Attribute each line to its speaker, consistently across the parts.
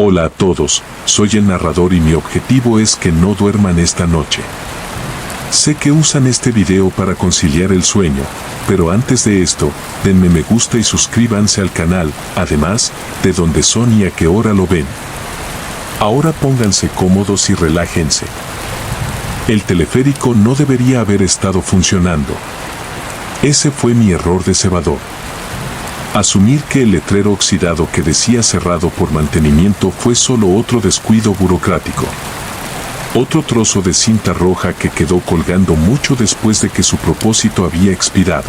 Speaker 1: Hola a todos, soy el narrador y mi objetivo es que no duerman esta noche. Sé que usan este video para conciliar el sueño, pero antes de esto, denme me gusta y suscríbanse al canal, además, de dónde son y a qué hora lo ven. Ahora pónganse cómodos y relájense. El teleférico no debería haber estado funcionando. Ese fue mi error de cebador. Asumir que el letrero oxidado que decía cerrado por mantenimiento fue solo otro descuido burocrático. Otro trozo de cinta roja que quedó colgando mucho después de que su propósito había expirado.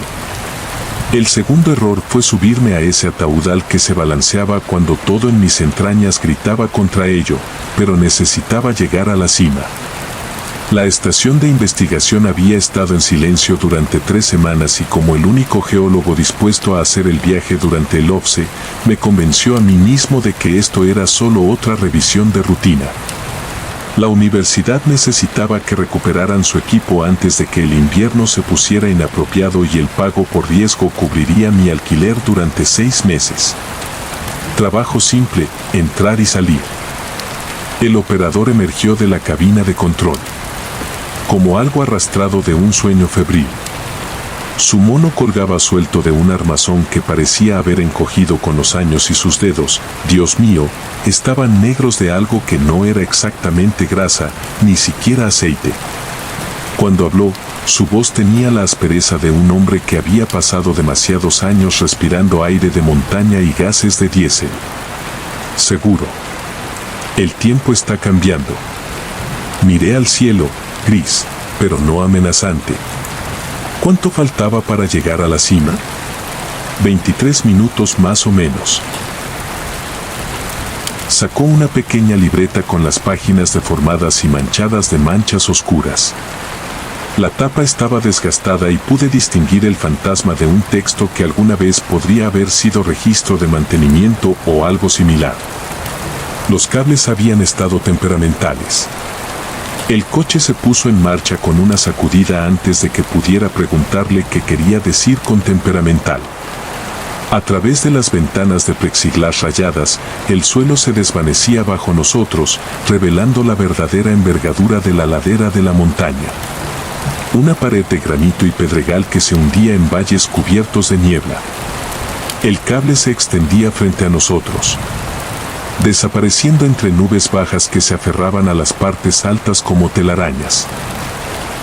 Speaker 1: El segundo error fue subirme a ese ataúdal que se balanceaba cuando todo en mis entrañas gritaba contra ello, pero necesitaba llegar a la cima. La estación de investigación había estado en silencio durante 3 semanas y como el único geólogo dispuesto a hacer el viaje durante el OFSE, me convenció a mí mismo de que esto era solo otra revisión de rutina. La universidad necesitaba que recuperaran su equipo antes de que el invierno se pusiera inapropiado y el pago por riesgo cubriría mi alquiler durante 6 meses. Trabajo simple, entrar y salir. El operador emergió de la cabina de control como algo arrastrado de un sueño febril. Su mono colgaba suelto de un armazón que parecía haber encogido con los años y sus dedos, Dios mío, estaban negros de algo que no era exactamente grasa, ni siquiera aceite. Cuando habló, su voz tenía la aspereza de un hombre que había pasado demasiados años respirando aire de montaña y gases de diésel. Seguro. El tiempo está cambiando. Miré al cielo, gris, pero no amenazante. ¿Cuánto faltaba para llegar a la cima? 23 minutos más o menos. Sacó una pequeña libreta con las páginas deformadas y manchadas de manchas oscuras. La tapa estaba desgastada y pude distinguir el fantasma de un texto que alguna vez podría haber sido registro de mantenimiento o algo similar. Los cables habían estado temperamentales. El coche se puso en marcha con una sacudida antes de que pudiera preguntarle qué quería decir con temperamental. A través de las ventanas de plexiglas rayadas, el suelo se desvanecía bajo nosotros, revelando la verdadera envergadura de la ladera de la montaña. Una pared de granito y pedregal que se hundía en valles cubiertos de niebla. El cable se extendía frente a nosotros, desapareciendo entre nubes bajas que se aferraban a las partes altas como telarañas.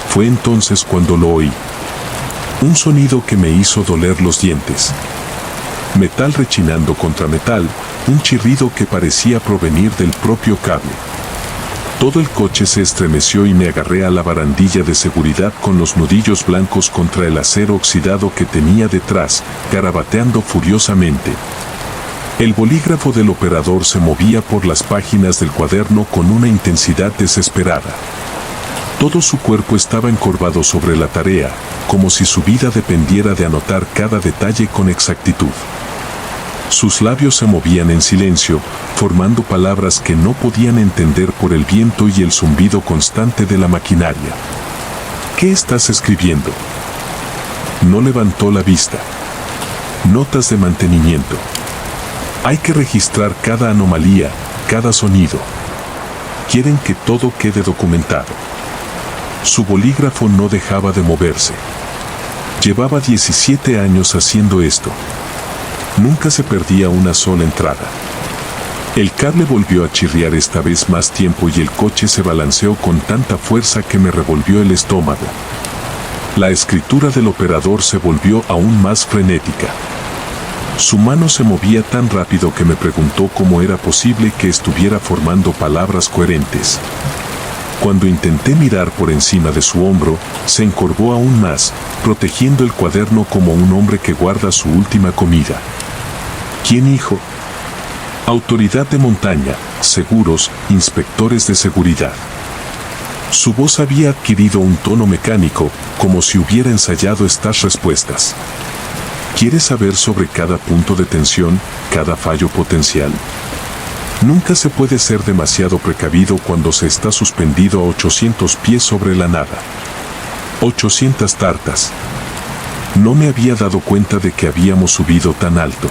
Speaker 1: Fue entonces cuando lo oí. Un sonido que me hizo doler los dientes. Metal rechinando contra metal, un chirrido que parecía provenir del propio cable. Todo el coche se estremeció y me agarré a la barandilla de seguridad con los nudillos blancos contra el acero oxidado que tenía detrás, garabateando furiosamente. El bolígrafo del operador se movía por las páginas del cuaderno con una intensidad desesperada. Todo su cuerpo estaba encorvado sobre la tarea, como si su vida dependiera de anotar cada detalle con exactitud. Sus labios se movían en silencio, formando palabras que no podían entender por el viento y el zumbido constante de la maquinaria. ¿Qué estás escribiendo? No levantó la vista. Notas de mantenimiento. Hay que registrar cada anomalía, cada sonido. Quieren que todo quede documentado. Su bolígrafo no dejaba de moverse. Llevaba 17 años haciendo esto. Nunca se perdía una sola entrada. El cable volvió a chirriar esta vez más tiempo y el coche se balanceó con tanta fuerza que me revolvió el estómago. La escritura del operador se volvió aún más frenética. Su mano se movía tan rápido que me preguntó cómo era posible que estuviera formando palabras coherentes. Cuando intenté mirar por encima de su hombro, se encorvó aún más, protegiendo el cuaderno como un hombre que guarda su última comida. ¿Quién, hijo? Autoridad de montaña, seguros, inspectores de seguridad. Su voz había adquirido un tono mecánico, como si hubiera ensayado estas respuestas. ¿Quieres saber sobre cada punto de tensión, cada fallo potencial? Nunca se puede ser demasiado precavido cuando se está suspendido a 800 pies sobre la nada. 800 tartas. No me había dado cuenta de que habíamos subido tan alto.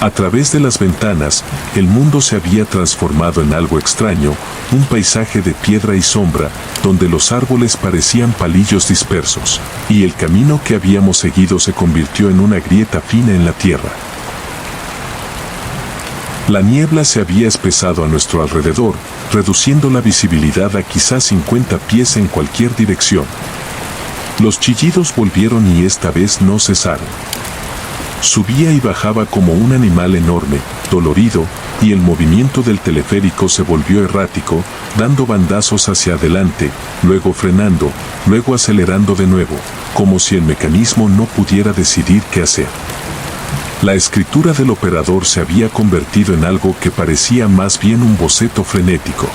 Speaker 1: A través de las ventanas, el mundo se había transformado en algo extraño, un paisaje de piedra y sombra, donde los árboles parecían palillos dispersos, y el camino que habíamos seguido se convirtió en una grieta fina en la tierra. La niebla se había espesado a nuestro alrededor, reduciendo la visibilidad a quizás 50 pies en cualquier dirección. Los chillidos volvieron y esta vez no cesaron. Subía y bajaba como un animal enorme, dolorido, y el movimiento del teleférico se volvió errático, dando bandazos hacia adelante, luego frenando, luego acelerando de nuevo, como si el mecanismo no pudiera decidir qué hacer. La escritura del operador se había convertido en algo que parecía más bien un boceto frenético.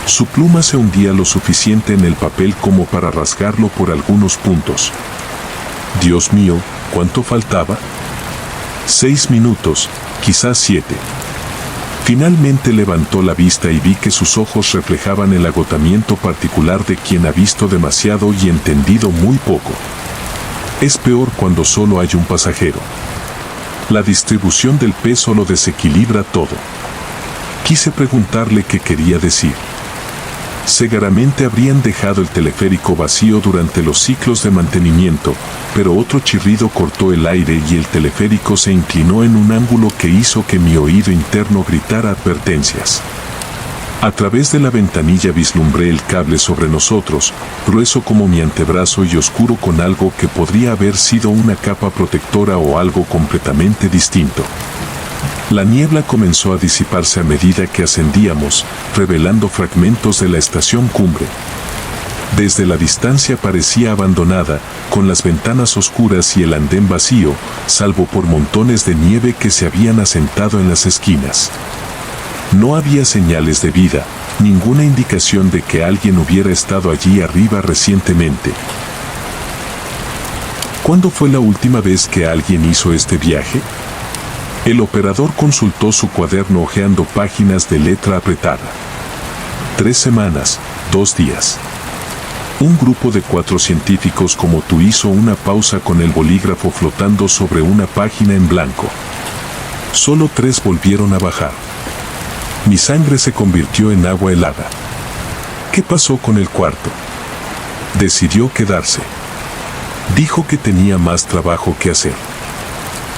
Speaker 1: Su pluma se hundía lo suficiente en el papel como para rasgarlo por algunos puntos. Dios mío, ¿cuánto faltaba? 6 minutos, quizás 7. Finalmente levantó la vista y vi que sus ojos reflejaban el agotamiento particular de quien ha visto demasiado y entendido muy poco. Es peor cuando solo hay un pasajero. La distribución del peso lo desequilibra todo. Quise preguntarle qué quería decir. Seguramente habrían dejado el teleférico vacío durante los ciclos de mantenimiento, pero otro chirrido cortó el aire y el teleférico se inclinó en un ángulo que hizo que mi oído interno gritara advertencias. A través de la ventanilla vislumbré el cable sobre nosotros, grueso como mi antebrazo y oscuro con algo que podría haber sido una capa protectora o algo completamente distinto. La niebla comenzó a disiparse a medida que ascendíamos, revelando fragmentos de la estación cumbre. Desde la distancia parecía abandonada, con las ventanas oscuras y el andén vacío, salvo por montones de nieve que se habían asentado en las esquinas. No había señales de vida, ninguna indicación de que alguien hubiera estado allí arriba recientemente. ¿Cuándo fue la última vez que alguien hizo este viaje? El operador consultó su cuaderno hojeando páginas de letra apretada. 3 semanas, 2 días. Un grupo de 4 científicos como tú hizo una pausa con el bolígrafo flotando sobre una página en blanco. Solo 3 volvieron a bajar. Mi sangre se convirtió en agua helada. ¿Qué pasó con el cuarto? Decidió quedarse. Dijo que tenía más trabajo que hacer.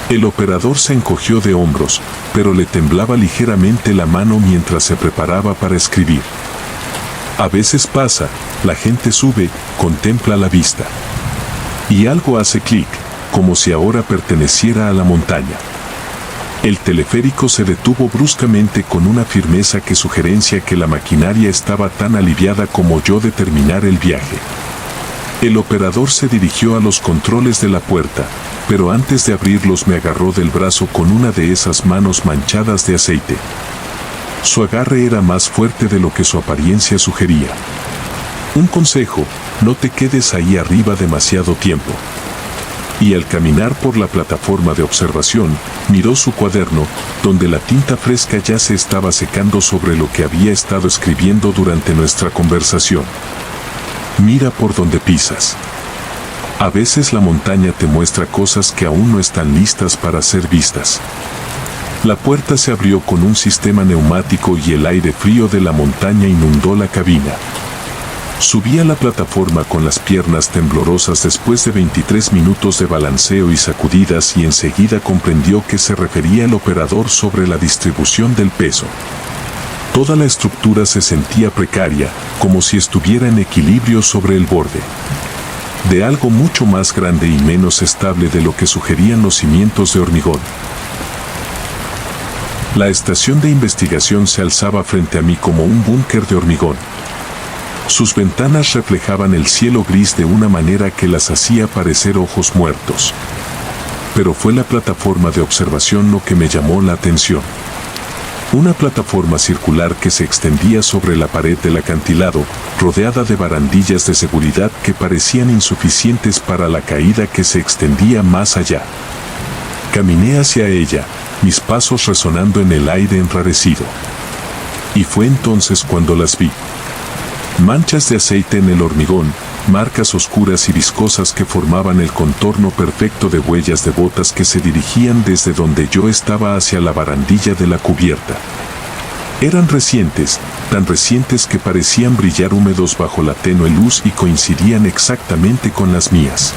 Speaker 1: El operador se encogió de hombros, pero le temblaba ligeramente la mano mientras se preparaba para escribir. A veces pasa, la gente sube, contempla la vista. Y algo hace clic, como si ahora perteneciera a la montaña. El teleférico se detuvo bruscamente con una firmeza que sugerencia que la maquinaria estaba tan aliviada como yo de terminar el viaje. El operador se dirigió a los controles de la puerta, pero antes de abrirlos me agarró del brazo con una de esas manos manchadas de aceite. Su agarre era más fuerte de lo que su apariencia sugería. Un consejo, no te quedes ahí arriba demasiado tiempo. Y al caminar por la plataforma de observación, miró su cuaderno, donde la tinta fresca ya se estaba secando sobre lo que había estado escribiendo durante nuestra conversación. Mira por donde pisas. A veces la montaña te muestra cosas que aún no están listas para ser vistas. La puerta se abrió con un sistema neumático y el aire frío de la montaña inundó la cabina. Subí a la plataforma con las piernas temblorosas después de 23 minutos de balanceo y sacudidas y enseguida comprendió que se refería el operador sobre la distribución del peso. Toda la estructura se sentía precaria, como si estuviera en equilibrio sobre el borde de algo mucho más grande y menos estable de lo que sugerían los cimientos de hormigón. La estación de investigación se alzaba frente a mí como un búnker de hormigón. Sus ventanas reflejaban el cielo gris de una manera que las hacía parecer ojos muertos. Pero fue la plataforma de observación lo que me llamó la atención. Una plataforma circular que se extendía sobre la pared del acantilado, rodeada de barandillas de seguridad que parecían insuficientes para la caída que se extendía más allá. Caminé hacia ella, mis pasos resonando en el aire enrarecido. Y fue entonces cuando las vi. Manchas de aceite en el hormigón, marcas oscuras y viscosas que formaban el contorno perfecto de huellas de botas que se dirigían desde donde yo estaba hacia la barandilla de la cubierta. Eran recientes, tan recientes que parecían brillar húmedos bajo la tenue luz y coincidían exactamente con las mías.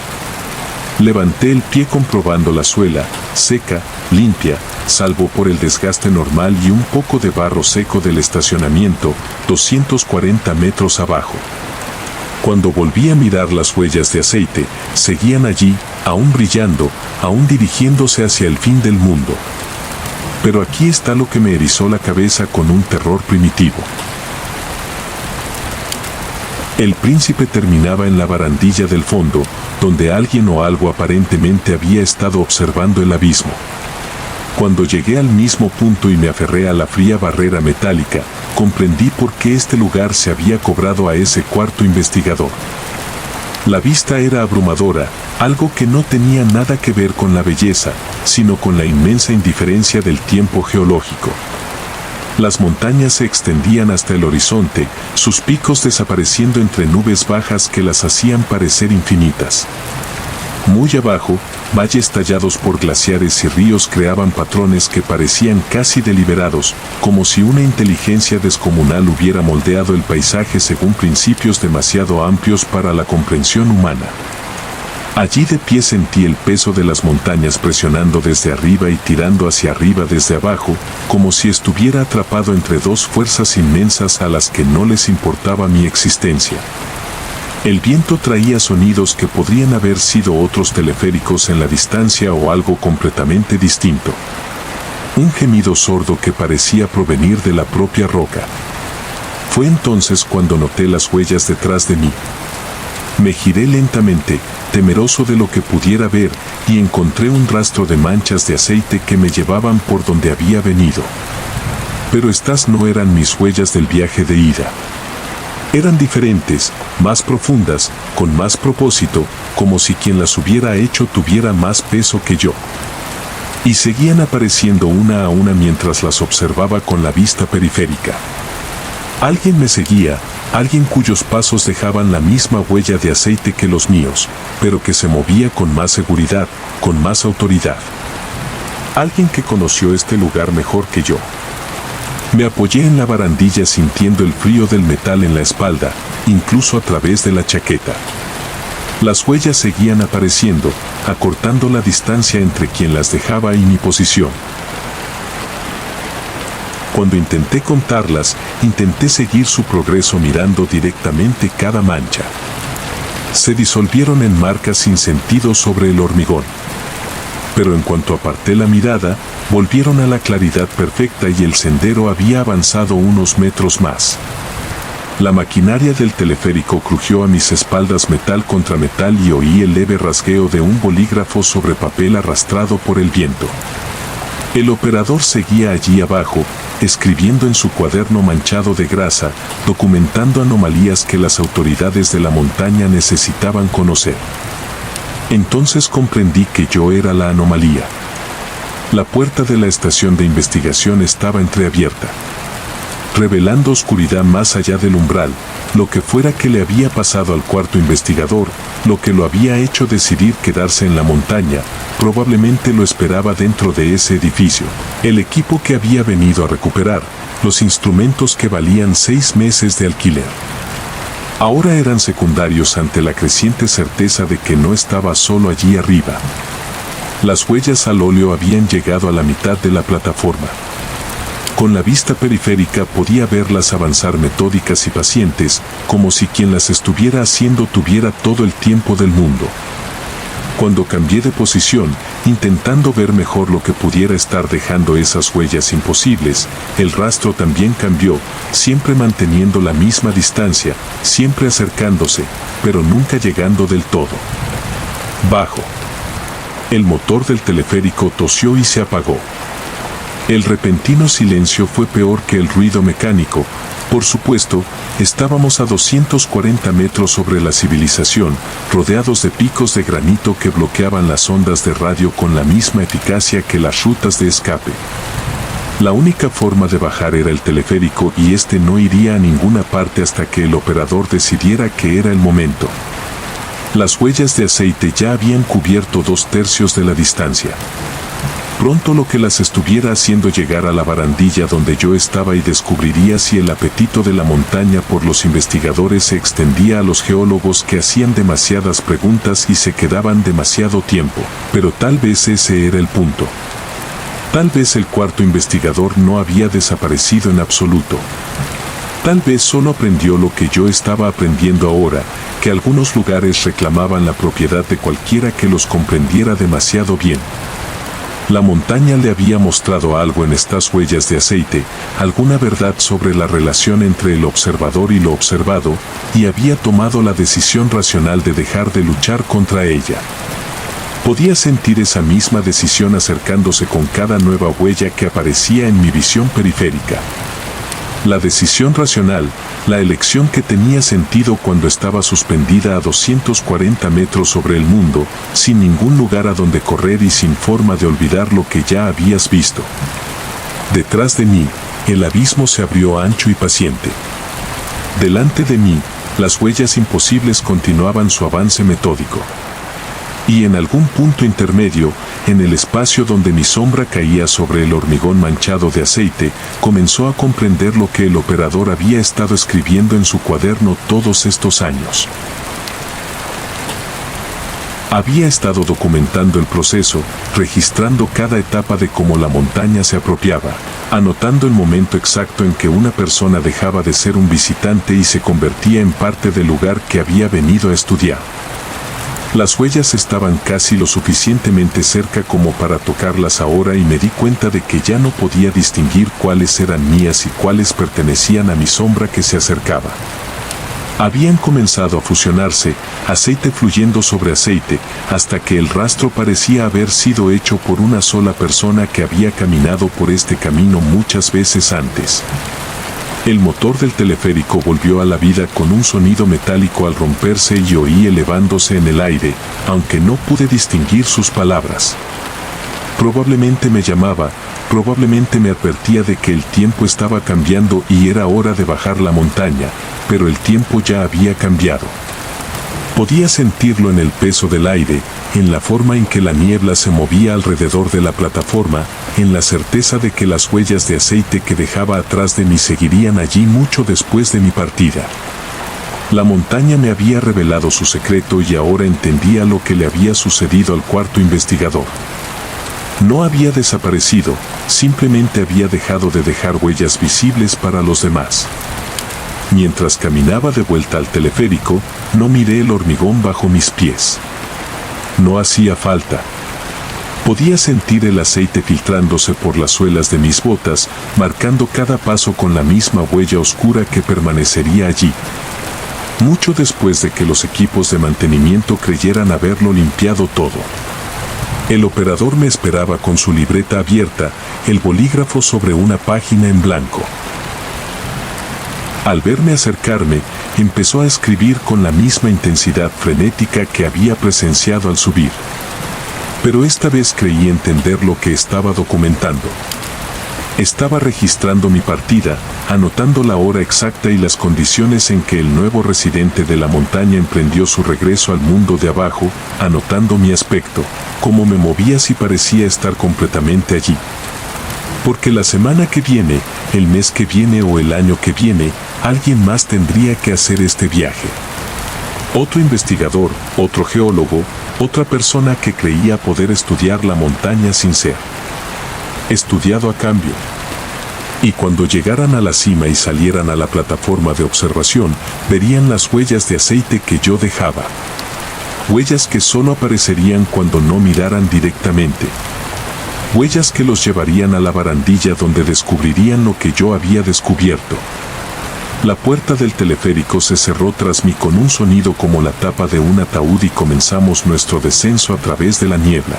Speaker 1: Levanté el pie comprobando la suela, seca, limpia, salvo por el desgaste normal y un poco de barro seco del estacionamiento, 240 metros abajo. Cuando volví a mirar las huellas de aceite, seguían allí, aún brillando, aún dirigiéndose hacia el fin del mundo. Pero aquí está lo que me erizó la cabeza con un terror primitivo. El Príncipe terminaba en la barandilla del fondo, donde alguien o algo aparentemente había estado observando el abismo. Cuando llegué al mismo punto y me aferré a la fría barrera metálica, comprendí por qué este lugar se había cobrado a ese cuarto investigador. La vista era abrumadora, algo que no tenía nada que ver con la belleza, sino con la inmensa indiferencia del tiempo geológico. Las montañas se extendían hasta el horizonte, sus picos desapareciendo entre nubes bajas que las hacían parecer infinitas. Muy abajo, valles tallados por glaciares y ríos creaban patrones que parecían casi deliberados, como si una inteligencia descomunal hubiera moldeado el paisaje según principios demasiado amplios para la comprensión humana. Allí de pie sentí el peso de las montañas presionando desde arriba y tirando hacia arriba desde abajo, como si estuviera atrapado entre dos fuerzas inmensas a las que no les importaba mi existencia. El viento traía sonidos que podrían haber sido otros teleféricos en la distancia o algo completamente distinto. Un gemido sordo que parecía provenir de la propia roca. Fue entonces cuando noté las huellas detrás de mí. Me giré lentamente, temeroso de lo que pudiera ver, y encontré un rastro de manchas de aceite que me llevaban por donde había venido. Pero estas no eran mis huellas del viaje de ida. Eran diferentes, más profundas, con más propósito, como si quien las hubiera hecho tuviera más peso que yo. Y seguían apareciendo una a una mientras las observaba con la vista periférica. Alguien me seguía, alguien cuyos pasos dejaban la misma huella de aceite que los míos, pero que se movía con más seguridad, con más autoridad. Alguien que conoció este lugar mejor que yo. Me apoyé en la barandilla sintiendo el frío del metal en la espalda, incluso a través de la chaqueta. Las huellas seguían apareciendo, acortando la distancia entre quien las dejaba y mi posición. Cuando intenté contarlas, intenté seguir su progreso mirando directamente cada mancha. Se disolvieron en marcas sin sentido sobre el hormigón. Pero en cuanto aparté la mirada, volvieron a la claridad perfecta y el sendero había avanzado unos metros más. La maquinaria del teleférico crujió a mis espaldas metal contra metal y oí el leve rasgueo de un bolígrafo sobre papel arrastrado por el viento. El operador seguía allí abajo, escribiendo en su cuaderno manchado de grasa, documentando anomalías que las autoridades de la montaña necesitaban conocer. Entonces comprendí que yo era la anomalía. La puerta de la estación de investigación estaba entreabierta, revelando oscuridad más allá del umbral, lo que fuera que le había pasado al cuarto investigador, lo que lo había hecho decidir quedarse en la montaña, probablemente lo esperaba dentro de ese edificio, el equipo que había venido a recuperar, los instrumentos que valían 6 meses de alquiler. Ahora eran secundarios ante la creciente certeza de que no estaba solo allí arriba. Las huellas al óleo habían llegado a la mitad de la plataforma. Con la vista periférica podía verlas avanzar metódicas y pacientes, como si quien las estuviera haciendo tuviera todo el tiempo del mundo. Cuando cambié de posición, intentando ver mejor lo que pudiera estar dejando esas huellas imposibles, el rastro también cambió, siempre manteniendo la misma distancia, siempre acercándose, pero nunca llegando del todo. Bajo. El motor del teleférico tosió y se apagó. El repentino silencio fue peor que el ruido mecánico. Por supuesto, estábamos a 240 metros sobre la civilización, rodeados de picos de granito que bloqueaban las ondas de radio con la misma eficacia que las rutas de escape. La única forma de bajar era el teleférico y este no iría a ninguna parte hasta que el operador decidiera que era el momento. Las huellas de aceite ya habían cubierto 2/3 de la distancia. Pronto lo que las estuviera haciendo llegar a la barandilla donde yo estaba y descubriría si el apetito de la montaña por los investigadores se extendía a los geólogos que hacían demasiadas preguntas y se quedaban demasiado tiempo. Pero tal vez ese era el punto. Tal vez el cuarto investigador no había desaparecido en absoluto. Tal vez solo aprendió lo que yo estaba aprendiendo ahora, que algunos lugares reclamaban la propiedad de cualquiera que los comprendiera demasiado bien. La montaña le había mostrado algo en estas huellas de aceite, alguna verdad sobre la relación entre el observador y lo observado, y había tomado la decisión racional de dejar de luchar contra ella. Podía sentir esa misma decisión acercándose con cada nueva huella que aparecía en mi visión periférica. La decisión racional, la elección que tenía sentido cuando estaba suspendida a 240 metros sobre el mundo, sin ningún lugar a donde correr y sin forma de olvidar lo que ya habías visto. Detrás de mí, el abismo se abrió ancho y paciente. Delante de mí, las huellas imposibles continuaban su avance metódico. Y en algún punto intermedio, en el espacio donde mi sombra caía sobre el hormigón manchado de aceite, comenzó a comprender lo que el operador había estado escribiendo en su cuaderno todos estos años. Había estado documentando el proceso, registrando cada etapa de cómo la montaña se apropiaba, anotando el momento exacto en que una persona dejaba de ser un visitante y se convertía en parte del lugar que había venido a estudiar. Las huellas estaban casi lo suficientemente cerca como para tocarlas ahora y me di cuenta de que ya no podía distinguir cuáles eran mías y cuáles pertenecían a mi sombra que se acercaba. Habían comenzado a fusionarse, aceite fluyendo sobre aceite, hasta que el rastro parecía haber sido hecho por una sola persona que había caminado por este camino muchas veces antes. El motor del teleférico volvió a la vida con un sonido metálico al romperse y oí elevándose en el aire, aunque no pude distinguir sus palabras. Probablemente me llamaba, probablemente me advertía de que el tiempo estaba cambiando y era hora de bajar la montaña, pero el tiempo ya había cambiado. Podía sentirlo en el peso del aire, en la forma en que la niebla se movía alrededor de la plataforma, en la certeza de que las huellas de aceite que dejaba atrás de mí seguirían allí mucho después de mi partida. La montaña me había revelado su secreto y ahora entendía lo que le había sucedido al cuarto investigador. No había desaparecido, simplemente había dejado de dejar huellas visibles para los demás. Mientras caminaba de vuelta al teleférico, no miré el hormigón bajo mis pies. No hacía falta. Podía sentir el aceite filtrándose por las suelas de mis botas, marcando cada paso con la misma huella oscura que permanecería allí. Mucho después de que los equipos de mantenimiento creyeran haberlo limpiado todo. El operador me esperaba con su libreta abierta, el bolígrafo sobre una página en blanco. Al verme acercarme, empezó a escribir con la misma intensidad frenética que había presenciado al subir. Pero esta vez creí entender lo que estaba documentando. Estaba registrando mi partida, anotando la hora exacta y las condiciones en que el nuevo residente de la montaña emprendió su regreso al mundo de abajo, anotando mi aspecto, cómo me movía si parecía estar completamente allí. Porque la semana que viene, el mes que viene o el año que viene, alguien más tendría que hacer este viaje. Otro investigador, otro geólogo, otra persona que creía poder estudiar la montaña sin ser estudiado a cambio. Y cuando llegaran a la cima y salieran a la plataforma de observación, verían las huellas de aceite que yo dejaba. Huellas que solo aparecerían cuando no miraran directamente. Huellas que los llevarían a la barandilla donde descubrirían lo que yo había descubierto. La puerta del teleférico se cerró tras mí con un sonido como la tapa de un ataúd y comenzamos nuestro descenso a través de la niebla.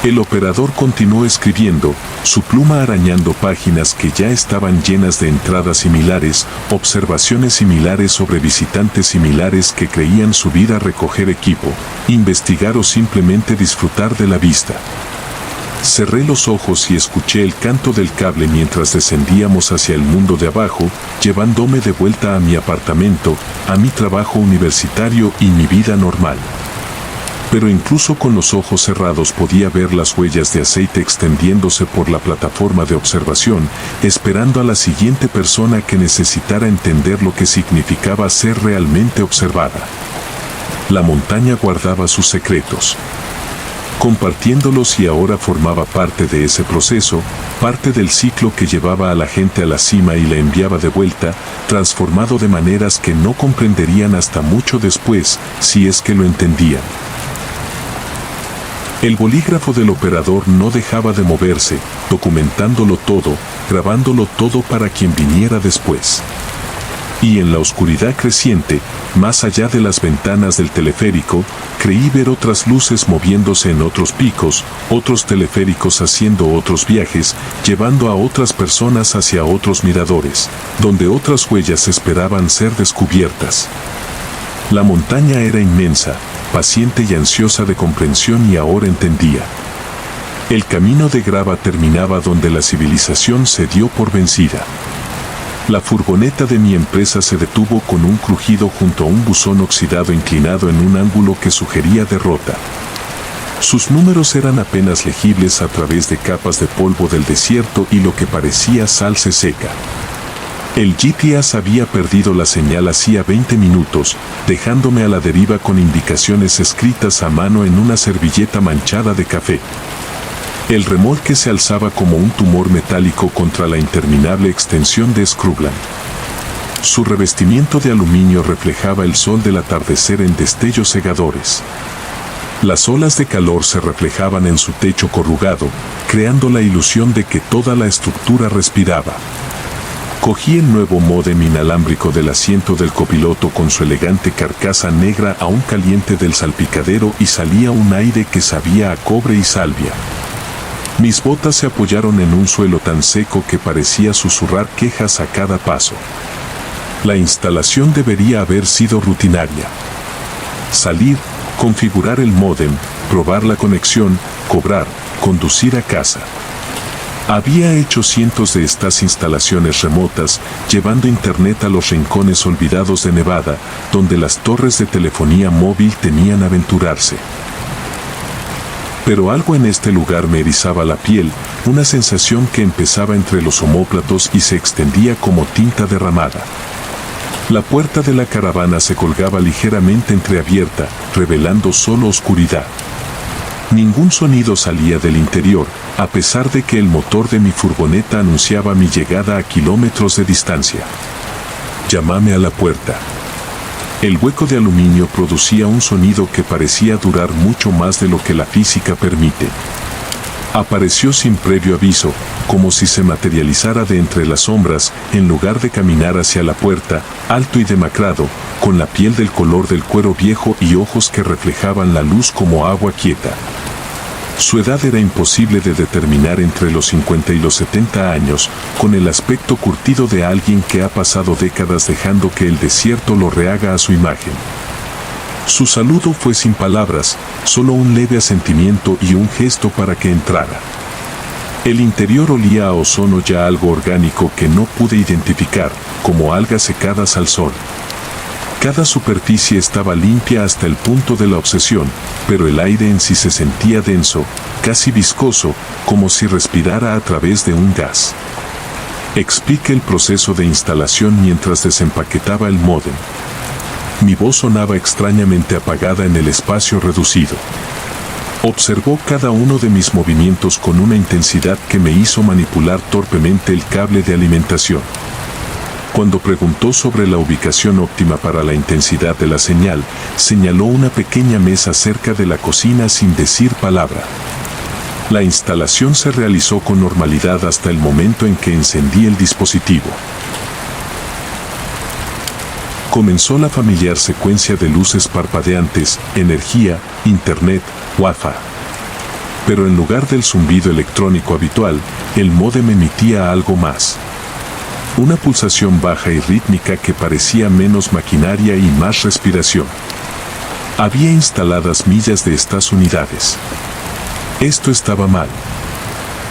Speaker 1: El operador continuó escribiendo, su pluma arañando páginas que ya estaban llenas de entradas similares, observaciones similares sobre visitantes similares que creían subir a recoger equipo, investigar o simplemente disfrutar de la vista. Cerré los ojos y escuché el canto del cable mientras descendíamos hacia el mundo de abajo, llevándome de vuelta a mi apartamento, a mi trabajo universitario y mi vida normal. Pero incluso con los ojos cerrados podía ver las huellas de aceite extendiéndose por la plataforma de observación, esperando a la siguiente persona que necesitara entender lo que significaba ser realmente observada. La montaña guardaba sus secretos, compartiéndolos, y ahora formaba parte de ese proceso, parte del ciclo que llevaba a la gente a la cima y la enviaba de vuelta, transformado de maneras que no comprenderían hasta mucho después, si es que lo entendían. El bolígrafo del operador no dejaba de moverse, documentándolo todo, grabándolo todo para quien viniera después. Y en la oscuridad creciente, más allá de las ventanas del teleférico, creí ver otras luces moviéndose en otros picos, otros teleféricos haciendo otros viajes, llevando a otras personas hacia otros miradores, donde otras huellas esperaban ser descubiertas. La montaña era inmensa, paciente y ansiosa de comprensión, y ahora entendía. El camino de grava terminaba donde la civilización se dio por vencida. La furgoneta de mi empresa se detuvo con un crujido junto a un buzón oxidado inclinado en un ángulo que sugería derrota. Sus números eran apenas legibles a través de capas de polvo del desierto y lo que parecía salsa seca. El GPS había perdido la señal hacía 20 minutos, dejándome a la deriva con indicaciones escritas a mano en una servilleta manchada de café. El remolque se alzaba como un tumor metálico contra la interminable extensión de Scrubland. Su revestimiento de aluminio reflejaba el sol del atardecer en destellos cegadores. Las olas de calor se reflejaban en su techo corrugado, creando la ilusión de que toda la estructura respiraba. Cogí el nuevo módem inalámbrico del asiento del copiloto con su elegante carcasa negra aún caliente del salpicadero y salía un aire que sabía a cobre y salvia. Mis botas se apoyaron en un suelo tan seco que parecía susurrar quejas a cada paso. La instalación debería haber sido rutinaria. Salir, configurar el módem, probar la conexión, cobrar, conducir a casa. Había hecho cientos de estas instalaciones remotas, llevando internet a los rincones olvidados de Nevada, donde las torres de telefonía móvil temían aventurarse. Pero algo en este lugar me erizaba la piel, una sensación que empezaba entre los omóplatos y se extendía como tinta derramada. La puerta de la caravana se colgaba ligeramente entreabierta, revelando solo oscuridad. Ningún sonido salía del interior, a pesar de que el motor de mi furgoneta anunciaba mi llegada a kilómetros de distancia. Llamame a la puerta. El hueco de aluminio producía un sonido que parecía durar mucho más de lo que la física permite. Apareció sin previo aviso, como si se materializara de entre las sombras, en lugar de caminar hacia la puerta, alto y demacrado, con la piel del color del cuero viejo y ojos que reflejaban la luz como agua quieta. Su edad era imposible de determinar entre los 50 y los 70 años, con el aspecto curtido de alguien que ha pasado décadas dejando que el desierto lo rehaga a su imagen. Su saludo fue sin palabras, solo un leve asentimiento y un gesto para que entrara. El interior olía a ozono, ya algo orgánico que no pude identificar, como algas secadas al sol. Cada superficie estaba limpia hasta el punto de la obsesión, pero el aire en sí se sentía denso, casi viscoso, como si respirara a través de un gas. Expliqué el proceso de instalación mientras desempaquetaba el módem. Mi voz sonaba extrañamente apagada en el espacio reducido. Observó cada uno de mis movimientos con una intensidad que me hizo manipular torpemente el cable de alimentación. Cuando preguntó sobre la ubicación óptima para la intensidad de la señal, señaló una pequeña mesa cerca de la cocina sin decir palabra. La instalación se realizó con normalidad hasta el momento en que encendí el dispositivo. Comenzó la familiar secuencia de luces parpadeantes, energía, internet, Wi-Fi. Pero en lugar del zumbido electrónico habitual, el módem emitía algo más. Una pulsación baja y rítmica que parecía menos maquinaria y más respiración. Había instaladas millas de estas unidades. Esto estaba mal.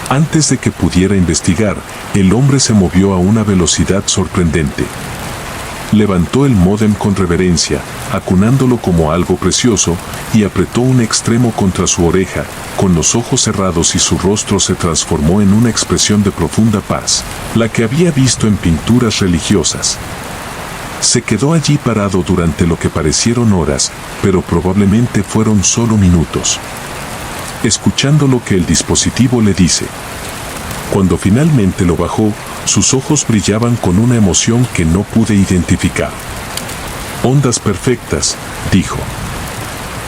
Speaker 1: Antes de que pudiera investigar, el hombre se movió a una velocidad sorprendente. Levantó el módem con reverencia, acunándolo como algo precioso, y apretó un extremo contra su oreja, con los ojos cerrados, y su rostro se transformó en una expresión de profunda paz, la que había visto en pinturas religiosas. Se quedó allí parado durante lo que parecieron horas, pero probablemente fueron solo minutos, escuchando lo que el dispositivo le dice. Cuando finalmente lo bajó, sus ojos brillaban con una emoción que no pude identificar. «Ondas perfectas», dijo.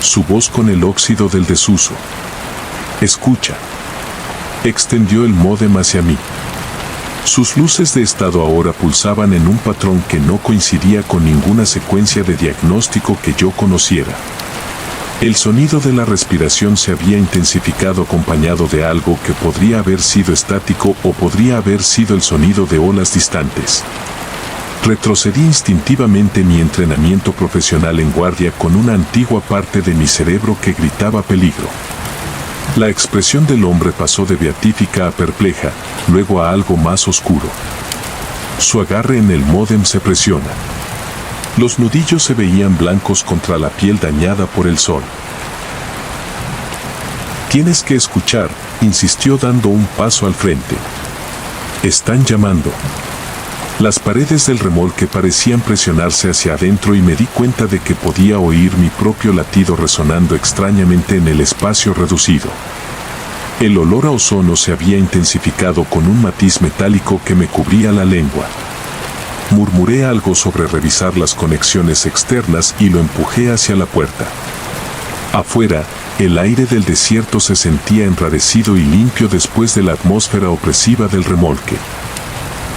Speaker 1: Su voz con el óxido del desuso. «Escucha». Extendió el módem hacia mí. Sus luces de estado ahora pulsaban en un patrón que no coincidía con ninguna secuencia de diagnóstico que yo conociera. El sonido de la respiración se había intensificado, acompañado de algo que podría haber sido estático o podría haber sido el sonido de olas distantes. Retrocedí instintivamente mi entrenamiento profesional en guardia con una antigua parte de mi cerebro que gritaba peligro. La expresión del hombre pasó de beatífica a perpleja, luego a algo más oscuro. Su agarre en el módem se presiona. Los nudillos se veían blancos contra la piel dañada por el sol. «Tienes que escuchar», insistió dando un paso al frente. «Están llamando». Las paredes del remolque parecían presionarse hacia adentro y me di cuenta de que podía oír mi propio latido resonando extrañamente en el espacio reducido. El olor a ozono se había intensificado con un matiz metálico que me cubría la lengua. Murmuré algo sobre revisar las conexiones externas y lo empujé hacia la puerta. Afuera, el aire del desierto se sentía enrarecido y limpio después de la atmósfera opresiva del remolque.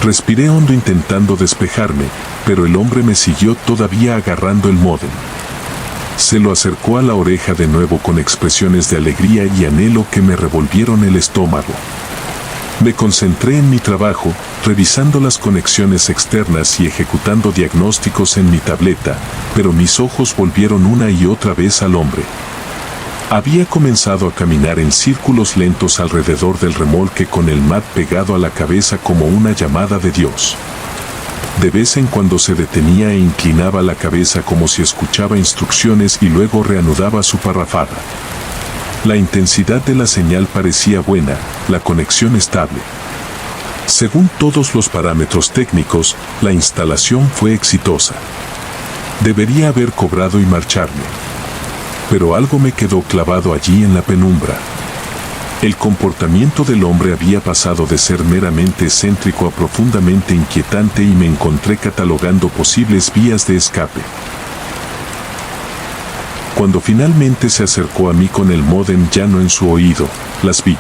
Speaker 1: Respiré hondo intentando despejarme, pero el hombre me siguió todavía agarrando el módem. Se lo acercó a la oreja de nuevo con expresiones de alegría y anhelo que me revolvieron el estómago. Me concentré en mi trabajo, revisando las conexiones externas y ejecutando diagnósticos en mi tableta, pero mis ojos volvieron una y otra vez al hombre. Había comenzado a caminar en círculos lentos alrededor del remolque con el mat pegado a la cabeza como una llamada de Dios. De vez en cuando se detenía e inclinaba la cabeza como si escuchaba instrucciones y luego reanudaba su parrafada. La intensidad de la señal parecía buena, la conexión estable. Según todos los parámetros técnicos, la instalación fue exitosa. Debería haber cobrado y marcharme. Pero algo me quedó clavado allí en la penumbra. El comportamiento del hombre había pasado de ser meramente excéntrico a profundamente inquietante y me encontré catalogando posibles vías de escape. Cuando finalmente se acercó a mí con el módem llano en su oído, las vi.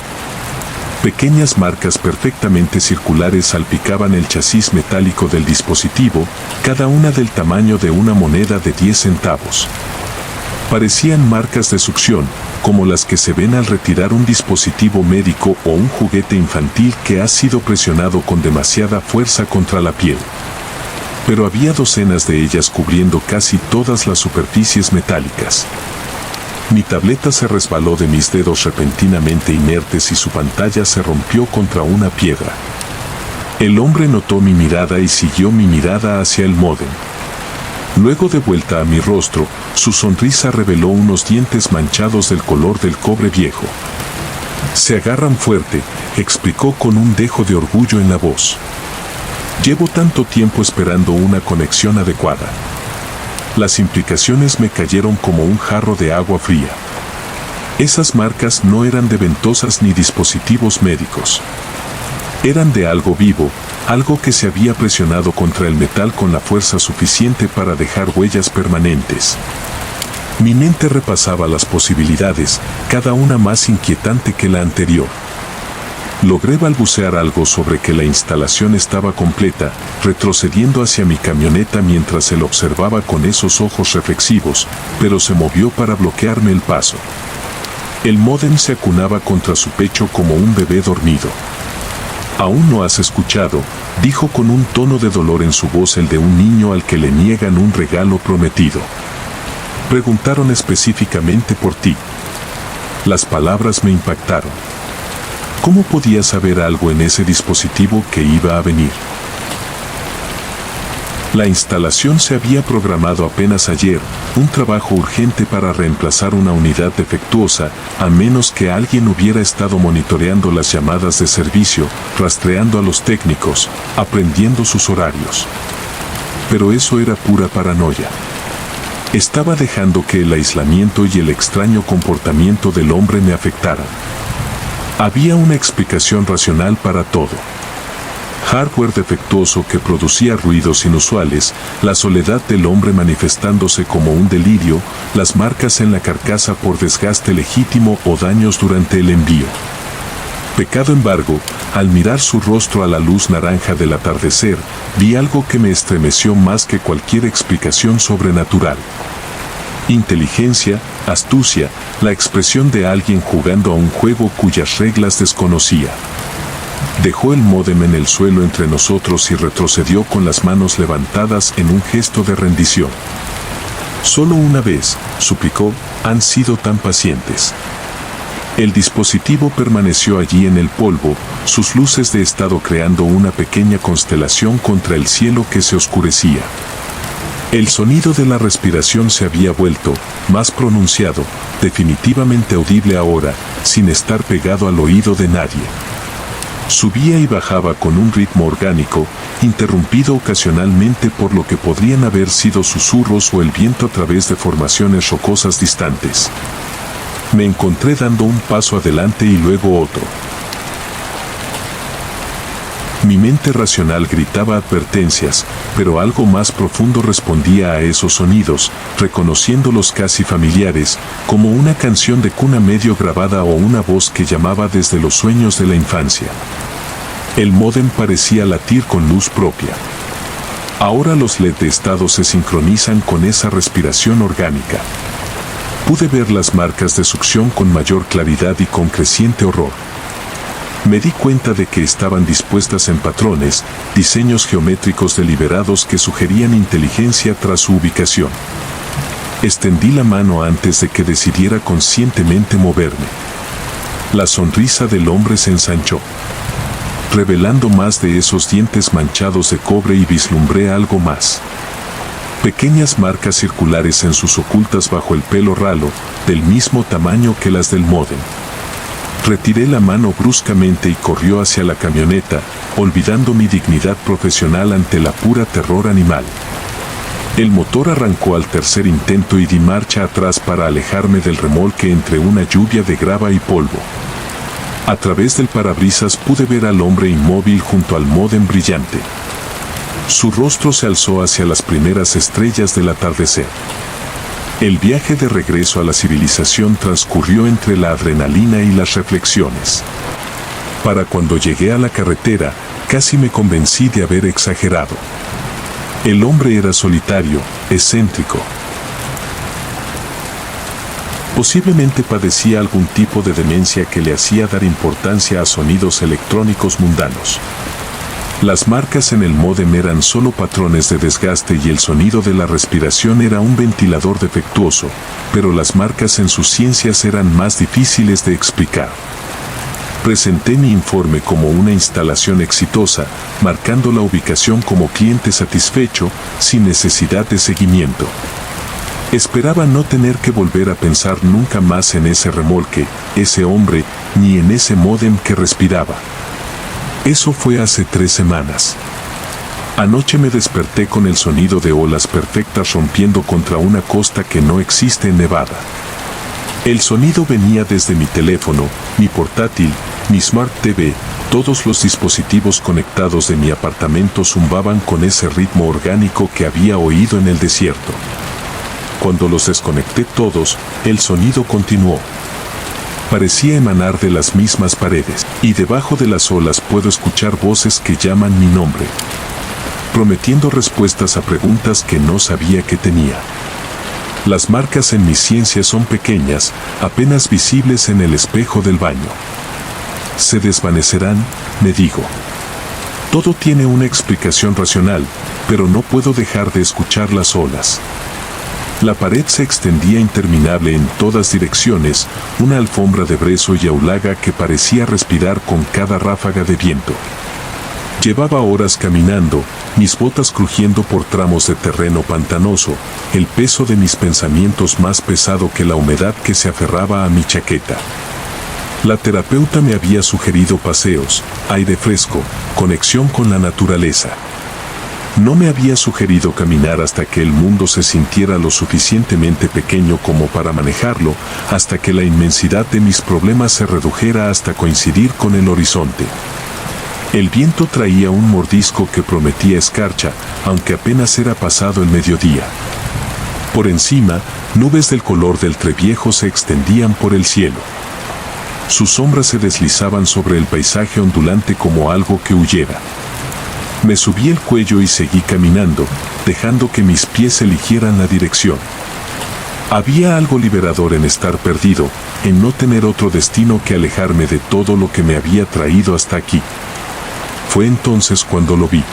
Speaker 1: Pequeñas marcas perfectamente circulares salpicaban el chasis metálico del dispositivo, cada una del tamaño de una moneda de 10 centavos. Parecían marcas de succión, como las que se ven al retirar un dispositivo médico o un juguete infantil que ha sido presionado con demasiada fuerza contra la piel. Pero había docenas de ellas cubriendo casi todas las superficies metálicas. Mi tableta se resbaló de mis dedos repentinamente inertes y su pantalla se rompió contra una piedra. El hombre notó mi mirada y siguió mi mirada hacia el módem. Luego, de vuelta a mi rostro, su sonrisa reveló unos dientes manchados del color del cobre viejo. «Se agarran fuerte», explicó con un dejo de orgullo en la voz. «Llevo tanto tiempo esperando una conexión adecuada». Las implicaciones me cayeron como un jarro de agua fría. Esas marcas no eran de ventosas ni dispositivos médicos. Eran de algo vivo, algo que se había presionado contra el metal con la fuerza suficiente para dejar huellas permanentes. Mi mente repasaba las posibilidades, cada una más inquietante que la anterior. Logré balbucear algo sobre que la instalación estaba completa, retrocediendo hacia mi camioneta mientras él observaba con esos ojos reflexivos, pero se movió para bloquearme el paso. El módem se acunaba contra su pecho como un bebé dormido. «Aún no has escuchado», dijo con un tono de dolor en su voz, el de un niño al que le niegan un regalo prometido. «Preguntaron específicamente por ti». Las palabras me impactaron. ¿Cómo podía saber algo en ese dispositivo que iba a venir? La instalación se había programado apenas ayer, un trabajo urgente para reemplazar una unidad defectuosa, a menos que alguien hubiera estado monitoreando las llamadas de servicio, rastreando a los técnicos, aprendiendo sus horarios. Pero eso era pura paranoia. Estaba dejando que el aislamiento y el extraño comportamiento del hombre me afectaran. Había una explicación racional para todo. Hardware defectuoso que producía ruidos inusuales, la soledad del hombre manifestándose como un delirio, las marcas en la carcasa por desgaste legítimo o daños durante el envío. Pecado embargo, al mirar su rostro a la luz naranja del atardecer, vi algo que me estremeció más que cualquier explicación sobrenatural. Inteligencia, astucia, la expresión de alguien jugando a un juego cuyas reglas desconocía. Dejó el módem en el suelo entre nosotros y retrocedió con las manos levantadas en un gesto de rendición. Solo una vez, suplicó, han sido tan pacientes. El dispositivo permaneció allí en el polvo, sus luces de estado creando una pequeña constelación contra el cielo que se oscurecía. El sonido de la respiración se había vuelto, más pronunciado, definitivamente audible ahora, sin estar pegado al oído de nadie. Subía y bajaba con un ritmo orgánico, interrumpido ocasionalmente por lo que podrían haber sido susurros o el viento a través de formaciones rocosas distantes. Me encontré dando un paso adelante y luego otro. Mi mente racional gritaba advertencias, pero algo más profundo respondía a esos sonidos, reconociéndolos casi familiares, como una canción de cuna medio grabada o una voz que llamaba desde los sueños de la infancia. El módem parecía latir con luz propia. Ahora los LED de estado se sincronizan con esa respiración orgánica. Pude ver las marcas de succión con mayor claridad y con creciente horror. Me di cuenta de que estaban dispuestas en patrones, diseños geométricos deliberados que sugerían inteligencia tras su ubicación. Extendí la mano antes de que decidiera conscientemente moverme. La sonrisa del hombre se ensanchó, revelando más de esos dientes manchados de cobre y vislumbré algo más. Pequeñas marcas circulares en sus ocultas bajo el pelo ralo, del mismo tamaño que las del módem. Retiré la mano bruscamente y corrió hacia la camioneta, olvidando mi dignidad profesional ante la pura terror animal. El motor arrancó al tercer intento y di marcha atrás para alejarme del remolque entre una lluvia de grava y polvo. A través del parabrisas pude ver al hombre inmóvil junto al módem brillante. Su rostro se alzó hacia las primeras estrellas del atardecer. El viaje de regreso a la civilización transcurrió entre la adrenalina y las reflexiones. Para cuando llegué a la carretera, casi me convencí de haber exagerado. El hombre era solitario, excéntrico. Posiblemente padecía algún tipo de demencia que le hacía dar importancia a sonidos electrónicos mundanos. Las marcas en el módem eran solo patrones de desgaste y el sonido de la respiración era un ventilador defectuoso, pero las marcas en sus ciencias eran más difíciles de explicar. Presenté mi informe como una instalación exitosa, marcando la ubicación como cliente satisfecho, sin necesidad de seguimiento. Esperaba no tener que volver a pensar nunca más en ese remolque, ese hombre, ni en ese módem que respiraba. Eso fue hace 3 semanas. Anoche me desperté con el sonido de olas perfectas rompiendo contra una costa que no existe en Nevada. El sonido venía desde mi teléfono, mi portátil, mi Smart TV, todos los dispositivos conectados de mi apartamento zumbaban con ese ritmo orgánico que había oído en el desierto. Cuando los desconecté todos, el sonido continuó. Parecía emanar de las mismas paredes, y debajo de las olas puedo escuchar voces que llaman mi nombre, prometiendo respuestas a preguntas que no sabía que tenía. Las marcas en mi ciencia son pequeñas, apenas visibles en el espejo del baño. Se desvanecerán, me digo. Todo tiene una explicación racional, pero no puedo dejar de escuchar las olas. La pared se extendía interminable en todas direcciones, una alfombra de brezo y aulaga que parecía respirar con cada ráfaga de viento. Llevaba horas caminando, mis botas crujiendo por tramos de terreno pantanoso, el peso de mis pensamientos más pesado que la humedad que se aferraba a mi chaqueta. La terapeuta me había sugerido paseos, aire fresco, conexión con la naturaleza. No me había sugerido caminar hasta que el mundo se sintiera lo suficientemente pequeño como para manejarlo, hasta que la inmensidad de mis problemas se redujera hasta coincidir con el horizonte. El viento traía un mordisco que prometía escarcha, aunque apenas era pasado el mediodía. Por encima, nubes del color del Treviejo se extendían por el cielo. Sus sombras se deslizaban sobre el paisaje ondulante como algo que huyera. Me subí el cuello y seguí caminando, dejando que mis pies eligieran la dirección. Había algo liberador en estar perdido, en no tener otro destino que alejarme de todo lo que me había traído hasta aquí. Fue entonces cuando lo vi.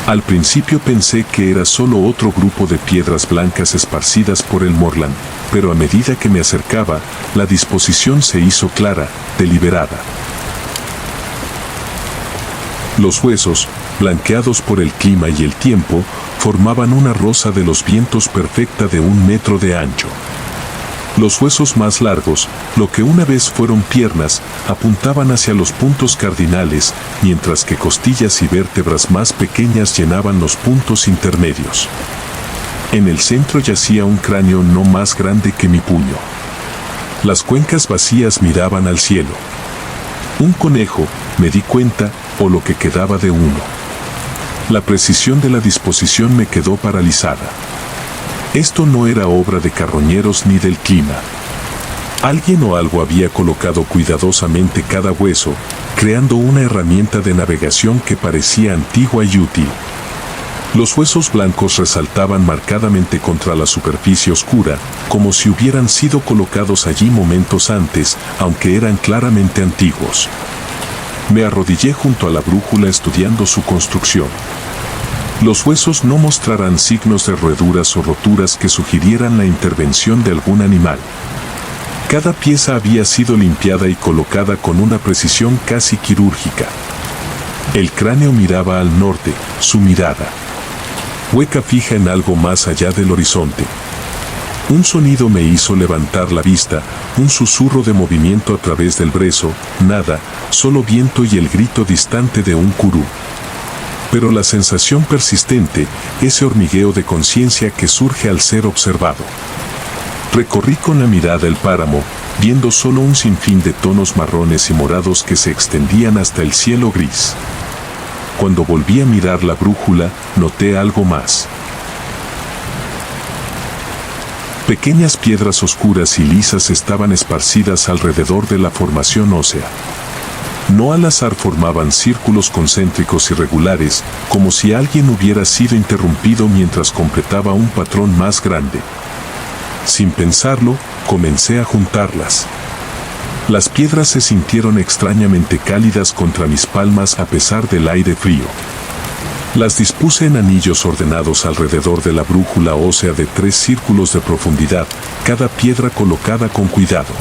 Speaker 1: Al principio pensé que era solo otro grupo de piedras blancas esparcidas por el moorland, pero a medida que me acercaba, la disposición se hizo clara, deliberada. Los huesos, blanqueados por el clima y el tiempo, formaban una rosa de los vientos perfecta de 1 metro de ancho. Los huesos más largos, lo que una vez fueron piernas, apuntaban hacia los puntos cardinales, mientras que costillas y vértebras más pequeñas llenaban los puntos intermedios. En el centro yacía un cráneo no más grande que mi puño. Las cuencas vacías miraban al cielo. Un conejo, me di cuenta, o lo que quedaba de uno. La precisión de la disposición me quedó paralizada. Esto no era obra de carroñeros ni del clima. Alguien o algo había colocado cuidadosamente cada hueso, creando una herramienta de navegación que parecía antigua y útil. Los huesos blancos resaltaban marcadamente contra la superficie oscura, como si hubieran sido colocados allí momentos antes, aunque eran claramente antiguos. Me arrodillé junto a la brújula estudiando su construcción. Los huesos no mostrarán signos de roeduras o roturas que sugirieran la intervención de algún animal. Cada pieza había sido limpiada y colocada con una precisión casi quirúrgica. El cráneo miraba al norte, su mirada hueca fija en algo más allá del horizonte. Un sonido me hizo levantar la vista, un susurro de movimiento a través del brezo, nada, solo viento y el grito distante de un curú. Pero la sensación persistente, ese hormigueo de conciencia que surge al ser observado. Recorrí con la mirada el páramo, viendo solo un sinfín de tonos marrones y morados que se extendían hasta el cielo gris. Cuando volví a mirar la brújula, noté algo más. Pequeñas piedras oscuras y lisas estaban esparcidas alrededor de la formación ósea. No al azar formaban círculos concéntricos irregulares, como si alguien hubiera sido interrumpido mientras completaba un patrón más grande. Sin pensarlo, comencé a juntarlas. Las piedras se sintieron extrañamente cálidas contra mis palmas a pesar del aire frío. Las dispuse en anillos ordenados alrededor de la brújula ósea de 3 círculos de profundidad, cada piedra colocada con cuidado.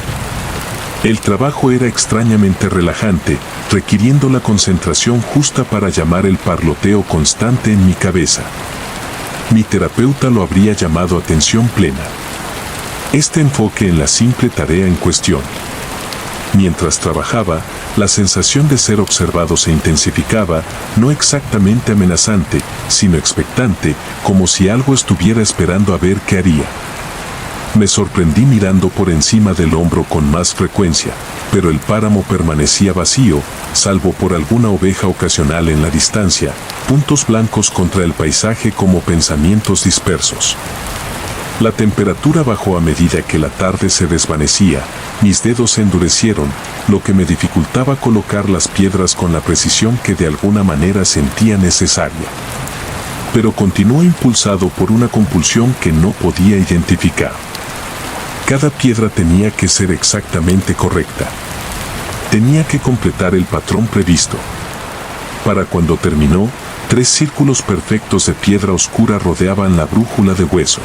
Speaker 1: El trabajo era extrañamente relajante, requiriendo la concentración justa para llamar el parloteo constante en mi cabeza. Mi terapeuta lo habría llamado atención plena. Este enfoque en la simple tarea en cuestión. Mientras trabajaba, la sensación de ser observado se intensificaba, no exactamente amenazante, sino expectante, como si algo estuviera esperando a ver qué haría. Me sorprendí mirando por encima del hombro con más frecuencia, pero el páramo permanecía vacío, salvo por alguna oveja ocasional en la distancia, puntos blancos contra el paisaje como pensamientos dispersos. La temperatura bajó a medida que la tarde se desvanecía, mis dedos se endurecieron, lo que me dificultaba colocar las piedras con la precisión que de alguna manera sentía necesaria. Pero continué impulsado por una compulsión que no podía identificar. Cada piedra tenía que ser exactamente correcta. Tenía que completar el patrón previsto. Para cuando terminó, 3 círculos perfectos de piedra oscura rodeaban la brújula de hueso.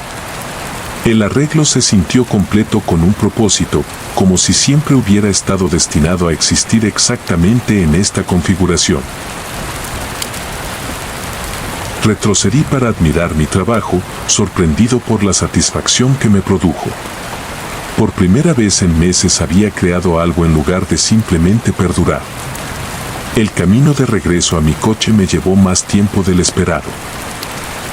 Speaker 1: El arreglo se sintió completo con un propósito, como si siempre hubiera estado destinado a existir exactamente en esta configuración. Retrocedí para admirar mi trabajo, sorprendido por la satisfacción que me produjo. Por primera vez en meses había creado algo en lugar de simplemente perdurar. El camino de regreso a mi coche me llevó más tiempo del esperado.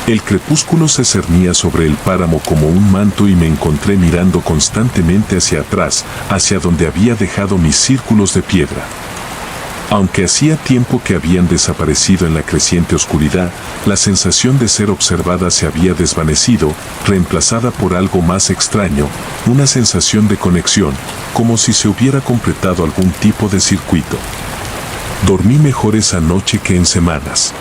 Speaker 1: El crepúsculo se cernía sobre el páramo como un manto y me encontré mirando constantemente hacia atrás, hacia donde había dejado mis círculos de piedra. Aunque hacía tiempo que habían desaparecido en la creciente oscuridad, la sensación de ser observada se había desvanecido, reemplazada por algo más extraño, una sensación de conexión, como si se hubiera completado algún tipo de circuito. Dormí mejor esa noche que en semanas.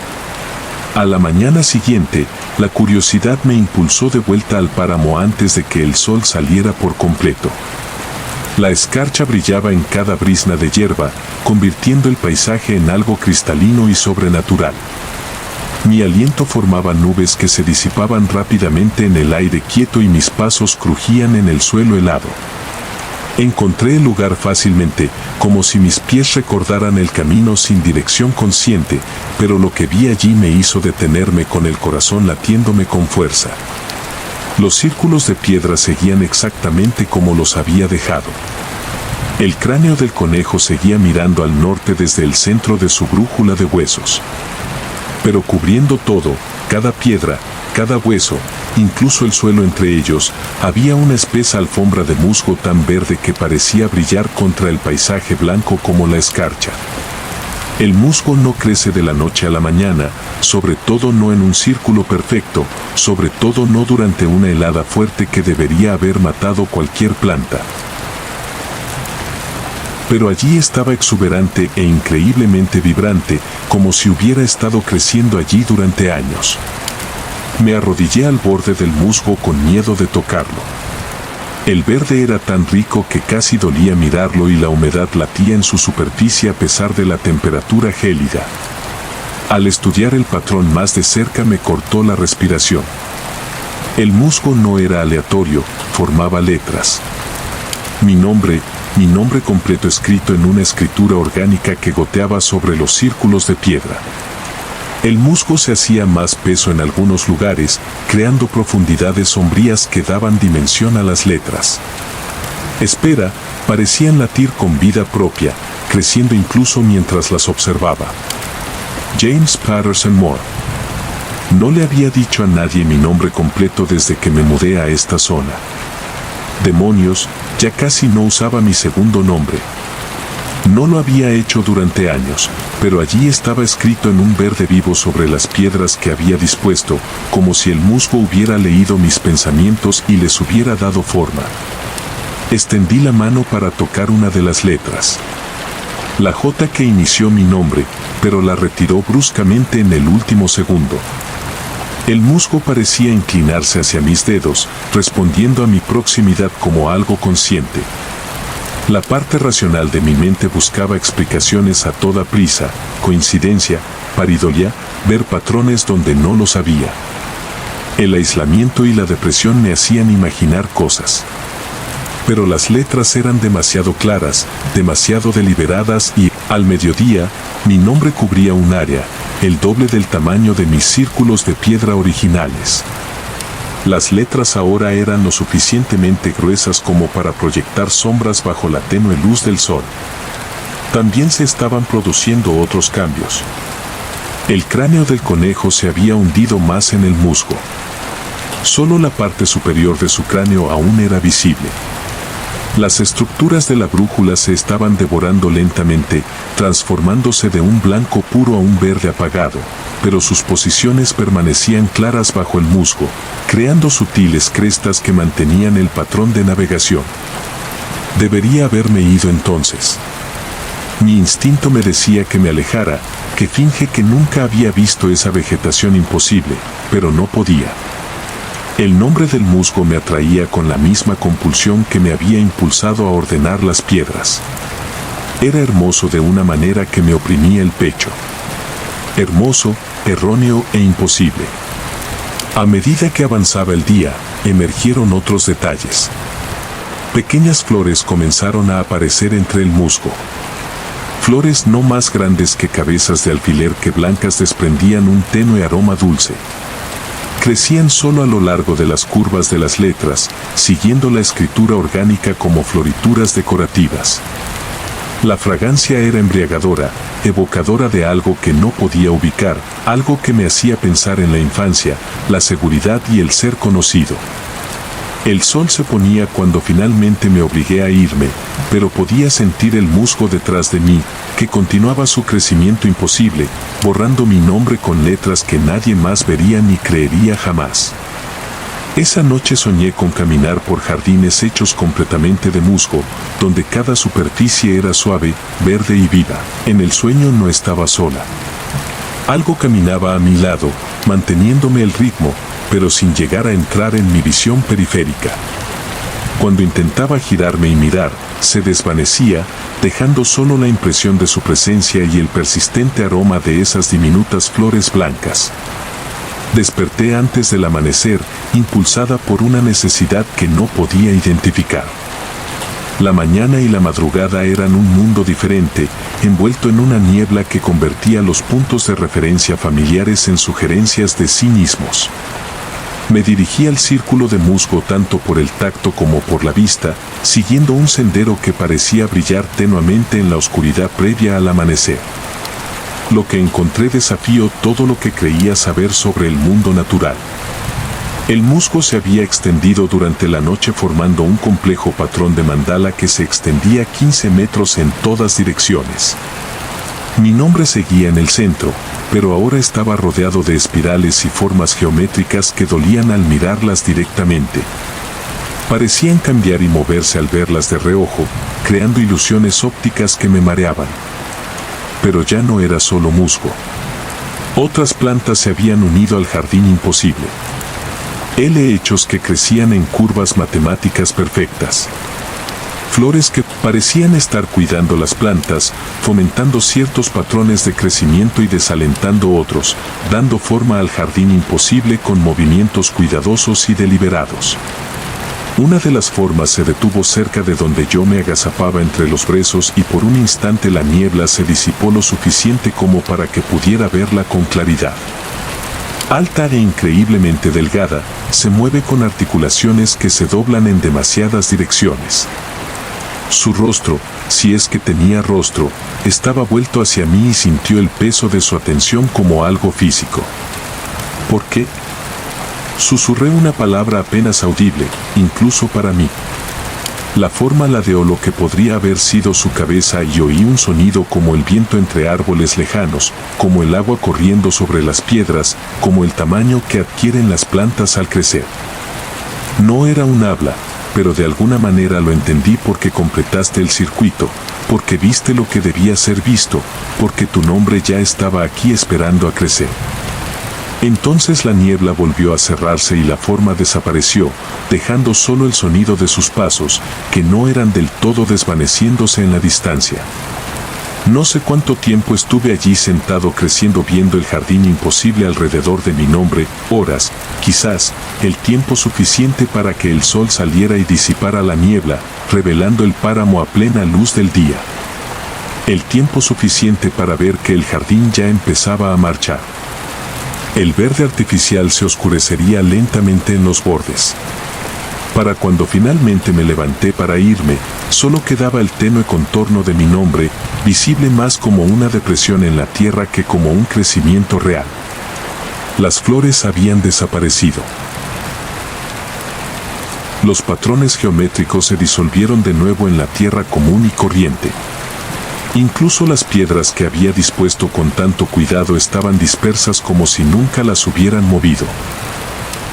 Speaker 1: A la mañana siguiente, la curiosidad me impulsó de vuelta al páramo antes de que el sol saliera por completo. La escarcha brillaba en cada brizna de hierba, convirtiendo el paisaje en algo cristalino y sobrenatural. Mi aliento formaba nubes que se disipaban rápidamente en el aire quieto y mis pasos crujían en el suelo helado. Encontré el lugar fácilmente, como si mis pies recordaran el camino sin dirección consciente, pero lo que vi allí me hizo detenerme con el corazón latiéndome con fuerza. Los círculos de piedra seguían exactamente como los había dejado. El cráneo del conejo seguía mirando al norte desde el centro de su brújula de huesos. Pero cubriendo todo, cada piedra, cada hueso, incluso el suelo entre ellos, había una espesa alfombra de musgo tan verde que parecía brillar contra el paisaje blanco como la escarcha. El musgo no crece de la noche a la mañana, sobre todo no en un círculo perfecto, sobre todo no durante una helada fuerte que debería haber matado cualquier planta. Pero allí estaba exuberante e increíblemente vibrante, como si hubiera estado creciendo allí durante años. Me arrodillé al borde del musgo con miedo de tocarlo. El verde era tan rico que casi dolía mirarlo y la humedad latía en su superficie a pesar de la temperatura gélida. Al estudiar el patrón más de cerca me cortó la respiración. El musgo no era aleatorio, formaba letras. Mi nombre completo escrito en una escritura orgánica que goteaba sobre los círculos de piedra. El musgo se hacía más peso en algunos lugares, creando profundidades sombrías que daban dimensión a las letras. Espera, parecían latir con vida propia, creciendo incluso mientras las observaba. James Patterson Moore. No le había dicho a nadie mi nombre completo desde que me mudé a esta zona. Demonios, ya casi no usaba mi segundo nombre. No lo había hecho durante años, pero allí estaba escrito en un verde vivo sobre las piedras que había dispuesto, como si el musgo hubiera leído mis pensamientos y les hubiera dado forma. Extendí la mano para tocar una de las letras. La J que inició mi nombre, pero la retiró bruscamente en el último segundo. El musgo parecía inclinarse hacia mis dedos, respondiendo a mi proximidad como algo consciente. La parte racional de mi mente buscaba explicaciones a toda prisa, coincidencia, pareidolia, ver patrones donde no los había. El aislamiento y la depresión me hacían imaginar cosas. Pero las letras eran demasiado claras, demasiado deliberadas y, al mediodía, mi nombre cubría un área, el doble del tamaño de mis círculos de piedra originales. Las letras ahora eran lo suficientemente gruesas como para proyectar sombras bajo la tenue luz del sol. También se estaban produciendo otros cambios. El cráneo del conejo se había hundido más en el musgo. Solo la parte superior de su cráneo aún era visible. Las estructuras de la brújula se estaban devorando lentamente, transformándose de un blanco puro a un verde apagado, pero sus posiciones permanecían claras bajo el musgo, creando sutiles crestas que mantenían el patrón de navegación. Debería haberme ido entonces. Mi instinto me decía que me alejara, que finge que nunca había visto esa vegetación imposible, pero no podía. El nombre del musgo me atraía con la misma compulsión que me había impulsado a ordenar las piedras. Era hermoso de una manera que me oprimía el pecho. Hermoso, erróneo e imposible. A medida que avanzaba el día, emergieron otros detalles. Pequeñas flores comenzaron a aparecer entre el musgo. Flores no más grandes que cabezas de alfiler que blancas desprendían un tenue aroma dulce. Crecían solo a lo largo de las curvas de las letras, siguiendo la escritura orgánica como florituras decorativas. La fragancia era embriagadora, evocadora de algo que no podía ubicar, algo que me hacía pensar en la infancia, la seguridad y el ser conocido. El sol se ponía cuando finalmente me obligué a irme, pero podía sentir el musgo detrás de mí, que continuaba su crecimiento imposible, borrando mi nombre con letras que nadie más vería ni creería jamás. Esa noche soñé con caminar por jardines hechos completamente de musgo, donde cada superficie era suave, verde y viva. En el sueño no estaba sola. Algo caminaba a mi lado, manteniéndome el ritmo, pero sin llegar a entrar en mi visión periférica. Cuando intentaba girarme y mirar, se desvanecía, dejando solo la impresión de su presencia y el persistente aroma de esas diminutas flores blancas. Desperté antes del amanecer, impulsada por una necesidad que no podía identificar. La mañana y la madrugada eran un mundo diferente, envuelto en una niebla que convertía los puntos de referencia familiares en sugerencias de sí mismos. Me dirigí al círculo de musgo tanto por el tacto como por la vista, siguiendo un sendero que parecía brillar tenuamente en la oscuridad previa al amanecer. Lo que encontré desafió todo lo que creía saber sobre el mundo natural. El musgo se había extendido durante la noche formando un complejo patrón de mandala que se extendía 15 metros en todas direcciones. Mi nombre seguía en el centro, pero ahora estaba rodeado de espirales y formas geométricas que dolían al mirarlas directamente. Parecían cambiar y moverse al verlas de reojo, creando ilusiones ópticas que me mareaban. Pero ya no era solo musgo. Otras plantas se habían unido al jardín imposible. Helechos que crecían en curvas matemáticas perfectas. Flores que parecían estar cuidando las plantas, fomentando ciertos patrones de crecimiento y desalentando otros, dando forma al jardín imposible con movimientos cuidadosos y deliberados. Una de las formas se detuvo cerca de donde yo me agazapaba entre los brezos y por un instante la niebla se disipó lo suficiente como para que pudiera verla con claridad. Alta e increíblemente delgada, se mueve con articulaciones que se doblan en demasiadas direcciones. Su rostro, si es que tenía rostro, estaba vuelto hacia mí y sintió el peso de su atención como algo físico. ¿Por qué? Susurré una palabra apenas audible, incluso para mí. La forma ladeó lo que podría haber sido su cabeza y oí un sonido como el viento entre árboles lejanos, como el agua corriendo sobre las piedras, como el tamaño que adquieren las plantas al crecer. No era un habla, pero de alguna manera lo entendí porque completaste el circuito, porque viste lo que debía ser visto, porque tu nombre ya estaba aquí esperando a crecer. Entonces la niebla volvió a cerrarse y la forma desapareció, dejando solo el sonido de sus pasos, que no eran del todo desvaneciéndose en la distancia. No sé cuánto tiempo estuve allí sentado creciendo viendo el jardín imposible alrededor de mi nombre, horas, quizás, el tiempo suficiente para que el sol saliera y disipara la niebla, revelando el páramo a plena luz del día. El tiempo suficiente para ver que el jardín ya empezaba a marchar. El verde artificial se oscurecería lentamente en los bordes. Para cuando finalmente me levanté para irme, solo quedaba el tenue contorno de mi nombre, visible más como una depresión en la tierra que como un crecimiento real. Las flores habían desaparecido. Los patrones geométricos se disolvieron de nuevo en la tierra común y corriente. Incluso las piedras que había dispuesto con tanto cuidado estaban dispersas como si nunca las hubieran movido.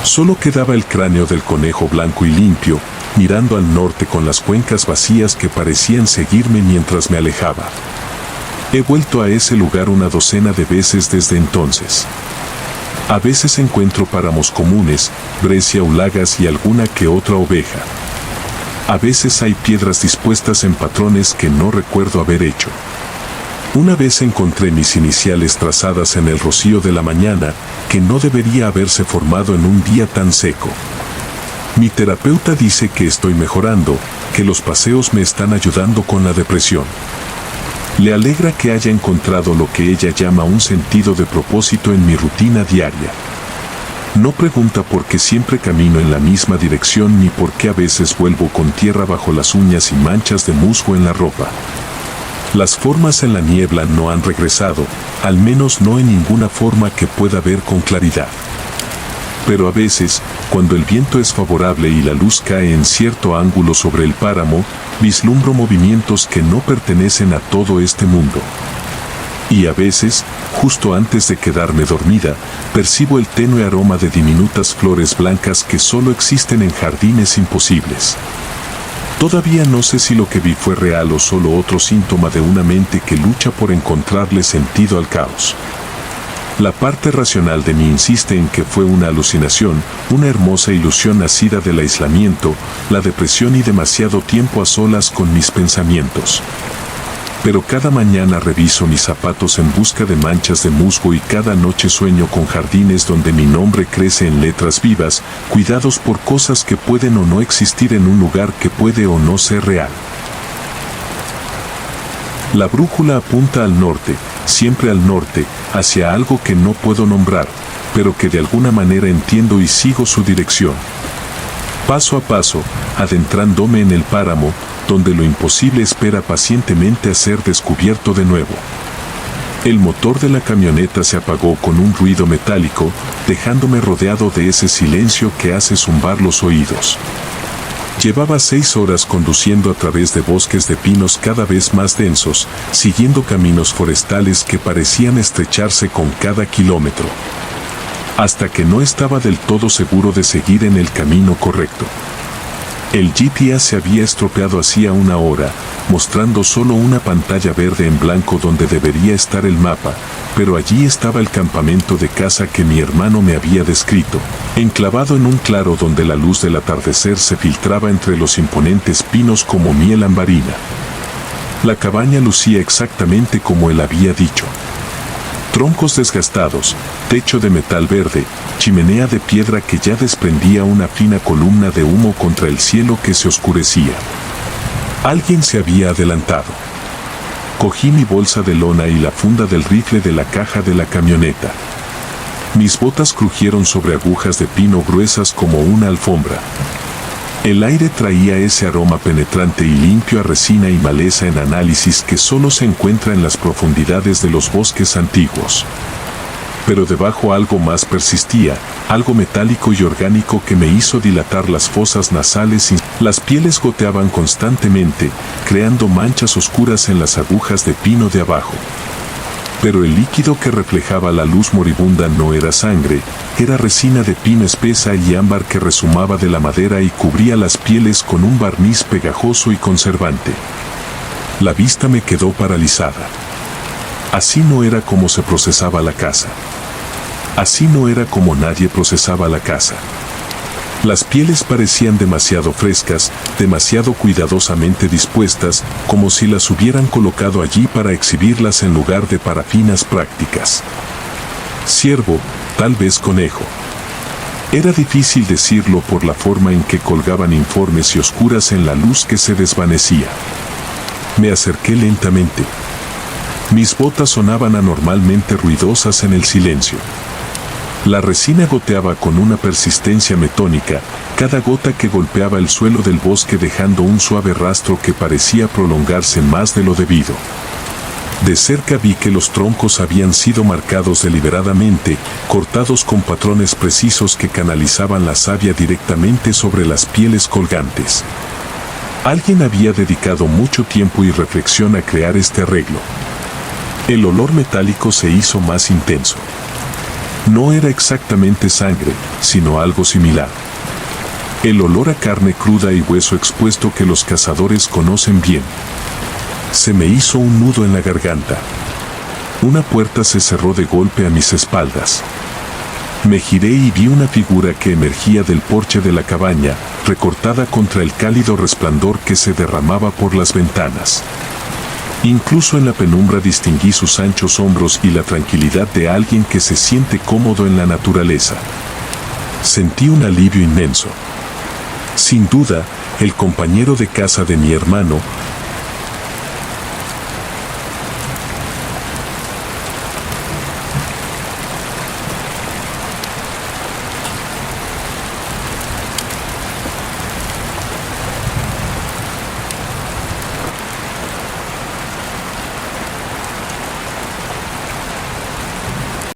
Speaker 1: Solo quedaba el cráneo del conejo blanco y limpio, mirando al norte con las cuencas vacías que parecían seguirme mientras me alejaba. He vuelto a ese lugar una docena de veces desde entonces. A veces encuentro páramos comunes, breciaulagas y alguna que otra oveja. A veces hay piedras dispuestas en patrones que no recuerdo haber hecho. Una vez encontré mis iniciales trazadas en el rocío de la mañana, que no debería haberse formado en un día tan seco. Mi terapeuta dice que estoy mejorando, que los paseos me están ayudando con la depresión. Le alegra que haya encontrado lo que ella llama un sentido de propósito en mi rutina diaria. No pregunta por qué siempre camino en la misma dirección ni por qué a veces vuelvo con tierra bajo las uñas y manchas de musgo en la ropa. Las formas en la niebla no han regresado, al menos no en ninguna forma que pueda ver con claridad. Pero a veces, cuando el viento es favorable y la luz cae en cierto ángulo sobre el páramo, vislumbro movimientos que no pertenecen a todo este mundo. Y a veces, justo antes de quedarme dormida, percibo el tenue aroma de diminutas flores blancas que solo existen en jardines imposibles. Todavía no sé si lo que vi fue real o solo otro síntoma de una mente que lucha por encontrarle sentido al caos. La parte racional de mí insiste en que fue una alucinación, una hermosa ilusión nacida del aislamiento, la depresión y demasiado tiempo a solas con mis pensamientos. Pero cada mañana reviso mis zapatos en busca de manchas de musgo y cada noche sueño con jardines donde mi nombre crece en letras vivas, cuidados por cosas que pueden o no existir en un lugar que puede o no ser real. La brújula apunta al norte, siempre al norte, hacia algo que no puedo nombrar, pero que de alguna manera entiendo y sigo su dirección. Paso a paso, adentrándome en el páramo, donde lo imposible espera pacientemente a ser descubierto de nuevo. El motor de la camioneta se apagó con un ruido metálico, dejándome rodeado de ese silencio que hace zumbar los oídos. Llevaba 6 horas conduciendo a través de bosques de pinos cada vez más densos, siguiendo caminos forestales que parecían estrecharse con cada kilómetro. Hasta que no estaba del todo seguro de seguir en el camino correcto. El GPS se había estropeado hacía una hora, mostrando solo una pantalla verde en blanco donde debería estar el mapa, pero allí estaba el campamento de caza que mi hermano me había descrito, enclavado en un claro donde la luz del atardecer se filtraba entre los imponentes pinos como miel ambarina. La cabaña lucía exactamente como él había dicho. Troncos desgastados, techo de metal verde, chimenea de piedra que ya desprendía una fina columna de humo contra el cielo que se oscurecía. Alguien se había adelantado. Cogí mi bolsa de lona y la funda del rifle de la caja de la camioneta. Mis botas crujieron sobre agujas de pino gruesas como una alfombra. El aire traía ese aroma penetrante y limpio a resina y maleza en análisis que solo se encuentra en las profundidades de los bosques antiguos. Pero debajo algo más persistía, algo metálico y orgánico que me hizo dilatar las fosas nasales y las pieles goteaban constantemente, creando manchas oscuras en las agujas de pino de abajo. Pero el líquido que reflejaba la luz moribunda no era sangre, era resina de pino espesa y ámbar que rezumaba de la madera y cubría las pieles con un barniz pegajoso y conservante. La vista me quedó paralizada. Así no era como se procesaba la caza. Así no era como nadie procesaba la caza. Las pieles parecían demasiado frescas, demasiado cuidadosamente dispuestas, como si las hubieran colocado allí para exhibirlas en lugar de para finas prácticas. Ciervo, tal vez conejo. Era difícil decirlo por la forma en que colgaban informes y oscuras en la luz que se desvanecía. Me acerqué lentamente. Mis botas sonaban anormalmente ruidosas en el silencio. La resina goteaba con una persistencia metónica, cada gota que golpeaba el suelo del bosque dejando un suave rastro que parecía prolongarse más de lo debido. De cerca vi que los troncos habían sido marcados deliberadamente, cortados con patrones precisos que canalizaban la savia directamente sobre las pieles colgantes. Alguien había dedicado mucho tiempo y reflexión a crear este arreglo. El olor metálico se hizo más intenso. No era exactamente sangre, sino algo similar. El olor a carne cruda y hueso expuesto que los cazadores conocen bien. Se me hizo un nudo en la garganta. Una puerta se cerró de golpe a mis espaldas. Me giré y vi una figura que emergía del porche de la cabaña, recortada contra el cálido resplandor que se derramaba por las ventanas. Incluso en la penumbra distinguí sus anchos hombros y la tranquilidad de alguien que se siente cómodo en la naturaleza. Sentí un alivio inmenso. Sin duda, el compañero de casa de mi hermano